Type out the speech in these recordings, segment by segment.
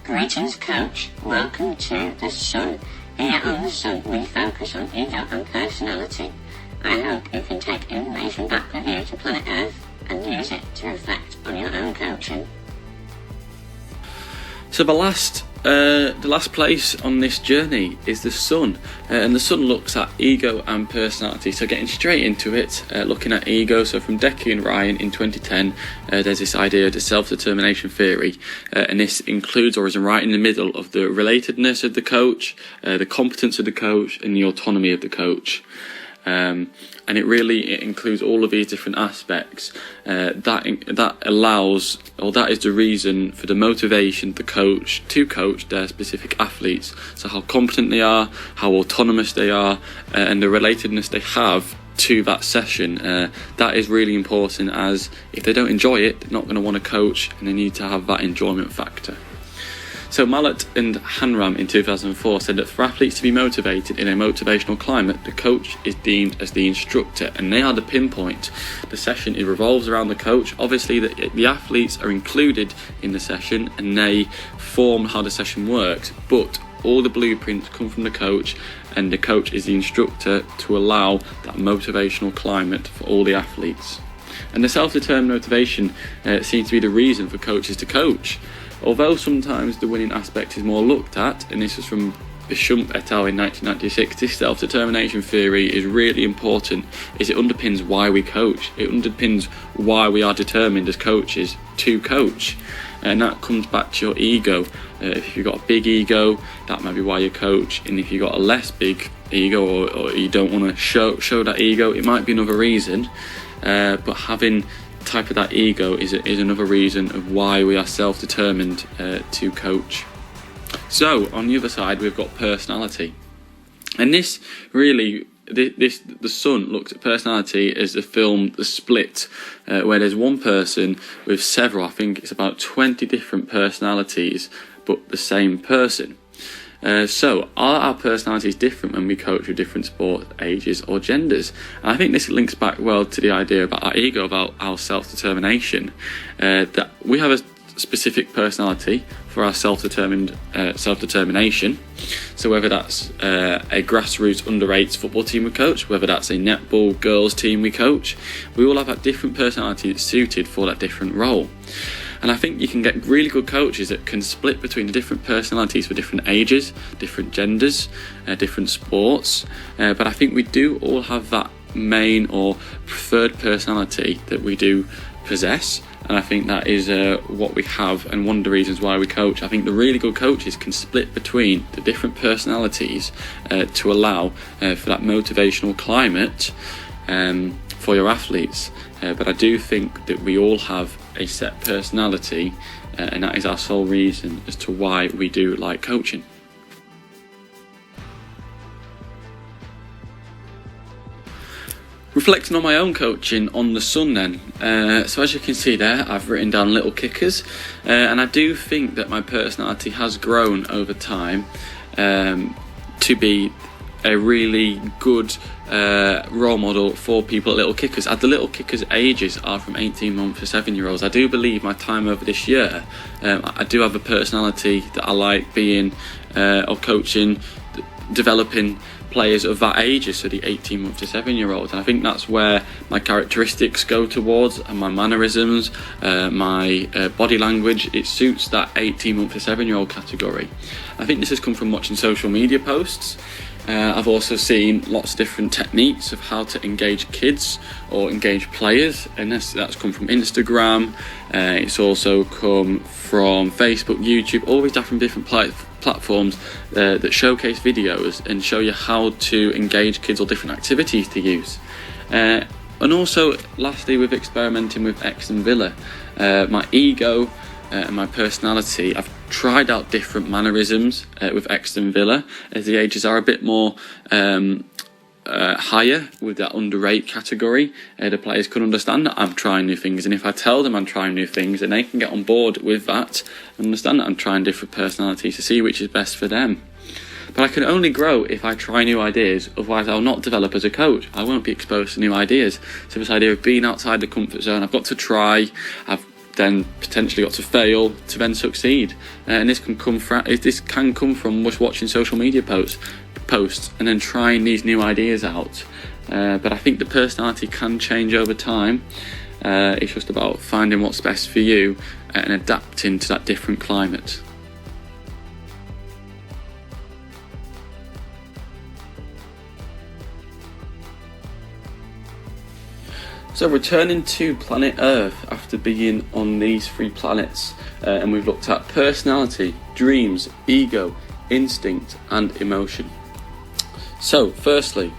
Greetings, Coach. Welcome to The Sun. Here on The Sun, we focus on ego and personality. I hope you can take information back with you to planet Earth and use it to reflect on your own coaching. So the last place on this journey is The Sun, and The Sun looks at ego and personality. So getting straight into it, looking at ego. So from Decky and Ryan in 2010, there's this idea of the self-determination theory, and this includes, or is right in the middle of, the relatedness of the coach, the competence of the coach, and the autonomy of the coach. And it includes all of these different aspects that allows, or that is the reason for the motivation of the coach to coach their specific athletes. So how competent they are, how autonomous they are, and the relatedness they have to that session. That is really important, as if they don't enjoy it, they're not going to want to coach, and they need to have that enjoyment factor. So Mallet and Hanram in 2004 said that for athletes to be motivated in a motivational climate, the coach is deemed as the instructor, and they are the pinpoint. The session, it revolves around the coach. Obviously, the athletes are included in the session and they form how the session works, but all the blueprints come from the coach, and the coach is the instructor to allow that motivational climate for all the athletes. And the self-determined motivation seems to be the reason for coaches to coach. Although sometimes the winning aspect is more looked at, and this is from Bishump et al. In 1996, this self-determination theory is really important, as it underpins why we coach. It underpins why we are determined as coaches to coach. And that comes back to your ego. If you've got a big ego, that might be why you coach. And if you've got a less big ego, or you don't want to show that ego, it might be another reason. But having type of that ego is another reason of why we are self-determined to coach. So on the other side, we've got personality, and this really, The Sun looks at personality as the film The Split, where there's one person with several, I think it's about 20 different personalities, but the same person. So are our personalities different when we coach with different sport, ages or genders? And I think this links back well to the idea about our ego, about our self-determination, that we have a specific personality for our self-determination. So whether that's a grassroots under-8s football team we coach, whether that's a netball girls team we coach, we all have that different personality that's suited for that different role. And I think you can get really good coaches that can split between the different personalities for different ages, different genders, different sports. But I think we do all have that main or preferred personality that we do possess. And I think that is what we have, and one of the reasons why we coach. I think the really good coaches can split between the different personalities to allow for that motivational climate for your athletes. But I do think that we all have a set personality, and that is our sole reason as to why we do like coaching. Reflecting on my own coaching on The Sun then, so as you can see there, I've written down little kickers, and I do think that my personality has grown over time to be a really good role model for people at Little Kickers. The Little Kickers ages are from 18-month to 7-year-olds. I do believe my time over this year, I do have a personality that I like being or coaching, developing players of that age, so the 18-month to 7-year-olds. And I think that's where my characteristics go towards, and my mannerisms, my body language. It suits that 18-month to 7-year-old category. I think this has come from watching social media posts. I've also seen lots of different techniques of how to engage kids or engage players, and that's come from Instagram. It's also come from Facebook, YouTube, all these different platforms that showcase videos and show you how to engage kids or different activities to use. And also, lastly, with experimenting with Exton Villa, my ego and my personality, I've tried out different mannerisms with Exton Villa, as the ages are a bit more higher with that under-8 category. The players can understand that I'm trying new things, and if I tell them I'm trying new things, then they can get on board with that and understand that I'm trying different personalities to see which is best for them. But I can only grow if I try new ideas, otherwise I'll not develop as a coach. I won't be exposed to new ideas. So this idea of being outside the comfort zone, I've got to try. I've then potentially got to fail to then succeed. And this can come from just watching social media posts and then trying these new ideas out. But I think the personality can change over time. It's just about finding what's best for you and adapting to that different climate. So returning to planet Earth after being on these 3 planets, and we've looked at personality, dreams, ego, instinct and emotion. So firstly,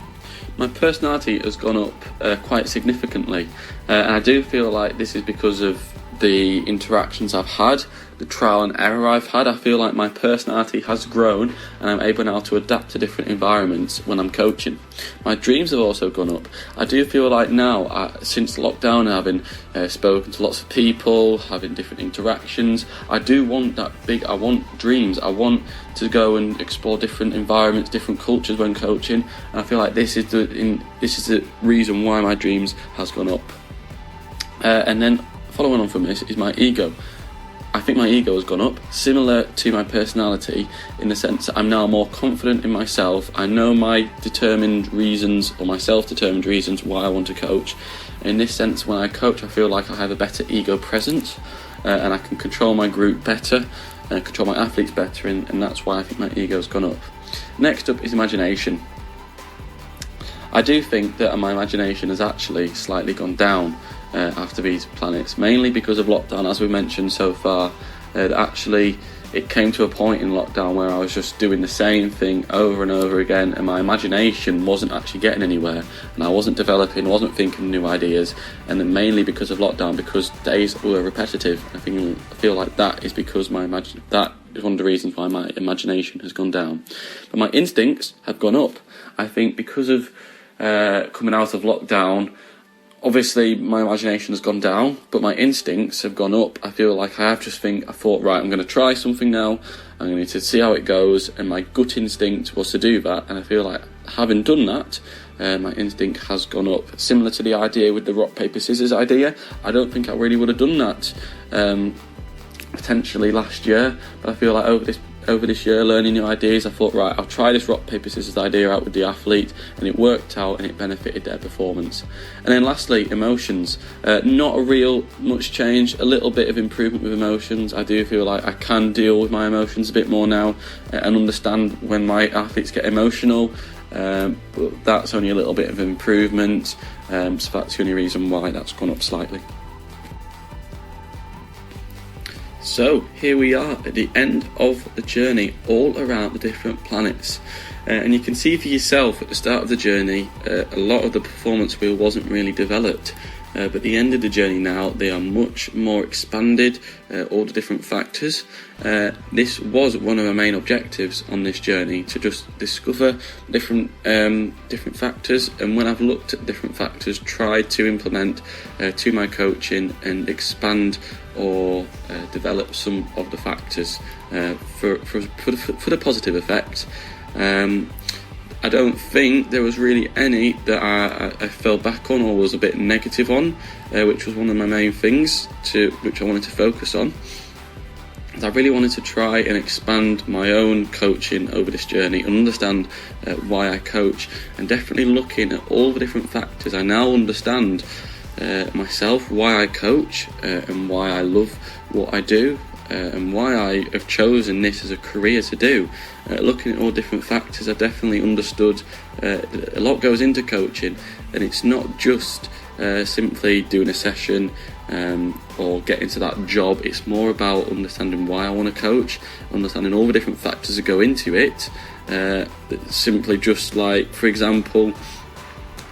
my personality has gone up quite significantly, and I do feel like this is because of the interactions I've had, the trial and error I've had. I feel like my personality has grown and I'm able now to adapt to different environments when I'm coaching. My dreams have also gone up. I do feel like now, since lockdown, having spoken to lots of people, having different interactions, I want dreams. I want to go and explore different environments, different cultures when coaching, and I feel like this is the reason why my dreams has gone up. And then following on from this is my ego. I think my ego has gone up, similar to my personality, in the sense that I'm now more confident in myself. I know my determined reasons, or my self-determined reasons, why I want to coach. In this sense, when I coach, I feel like I have a better ego presence, and I can control my group better, control my athletes better, and that's why I think my ego has gone up. Next up is imagination. I do think that my imagination has actually slightly gone down after these planets, mainly because of lockdown, as we mentioned so far. Actually, it came to a point in lockdown where I was just doing the same thing over and over again, and my imagination wasn't actually getting anywhere, and I wasn't developing, wasn't thinking new ideas, and then mainly because of lockdown, because days were repetitive. I feel like that is because that is one of the reasons why my imagination has gone down. But my instincts have gone up. I think because of coming out of lockdown, obviously my imagination has gone down, but my instincts have gone up. I feel like I thought, right, I'm going to try something now, I'm going to see how it goes, and my gut instinct was to do that, and I feel like having done that, my instinct has gone up. Similar to the idea with the rock, paper, scissors idea, I don't think I really would have done that potentially last year, but I feel like over this year, learning new ideas, I thought, right, I'll try this rock, paper, scissors idea out with the athlete, and it worked out and it benefited their performance. And then lastly, emotions. Not a real much change, a little bit of improvement with emotions. I do feel like I can deal with my emotions a bit more now and understand when my athletes get emotional, but that's only a little bit of improvement, so that's the only reason why that's gone up slightly. So here we are at the end of the journey, all around the different planets, and you can see for yourself at the start of the journey a lot of the performance wheel wasn't really developed, but at the end of the journey now they are much more expanded, all the different factors. This was one of our main objectives on this journey, to just discover different factors, and when I've looked at different factors, tried to implement to my coaching and expand or develop some of the factors for the positive effect. I don't think there was really any that I fell back on or was a bit negative on, which was one of my main things which I wanted to focus on. I really wanted to try and expand my own coaching over this journey and understand why I coach, and definitely looking at all the different factors. I now understand myself, why I coach, and why I love what I do, and why I have chosen this as a career to do. Looking at all different factors, I definitely understood a lot goes into coaching, and it's not just simply doing a session or getting to that job. It's more about understanding why I want to coach, understanding all the different factors that go into it. Simply just like, for example,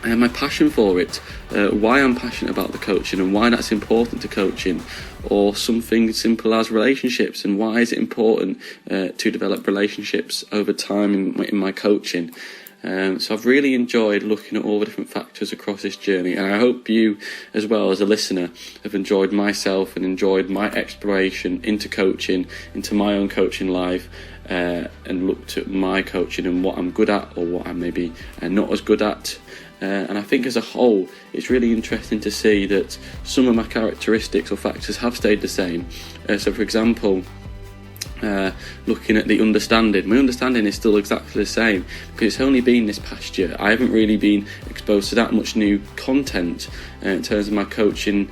my passion for it, why I'm passionate about the coaching and why that's important to coaching, or something simple as relationships and why is it important to develop relationships over time in my coaching. So I've really enjoyed looking at all the different factors across this journey, and I hope you as well as a listener have enjoyed myself and enjoyed my exploration into coaching, into my own coaching life, and looked at my coaching and what I'm good at or what I'm maybe not as good at. And I think as a whole, it's really interesting to see that some of my characteristics or factors have stayed the same. So for example, looking at the understanding, my understanding is still exactly the same, because it's only been this past year. I haven't really been exposed to that much new content in terms of my coaching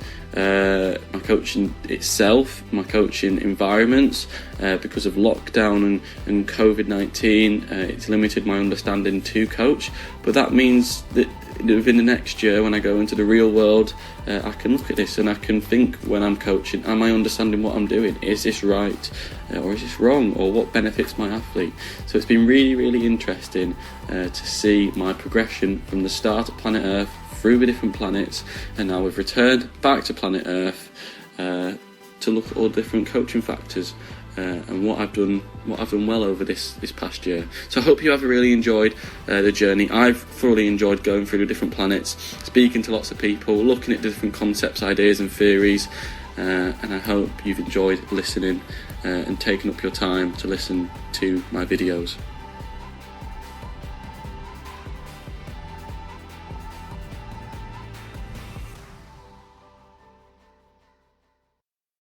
itself, my coaching environments, because of lockdown and COVID-19. It's limited my understanding to coach, but that means that within the next year, when I go into the real world, I can look at this and I can think, when I'm coaching, am I understanding what I'm doing? Is this right, or is this wrong, or what benefits my athlete? So it's been really, really interesting to see my progression from the start at Planet Earth through the different planets, and now we've returned back to Planet Earth to look at all different coaching factors. And what I've done well over this past year. So I hope you have really enjoyed the journey. I've thoroughly enjoyed going through the different planets, speaking to lots of people, looking at different concepts, ideas and theories, and I hope you've enjoyed listening and taking up your time to listen to my videos.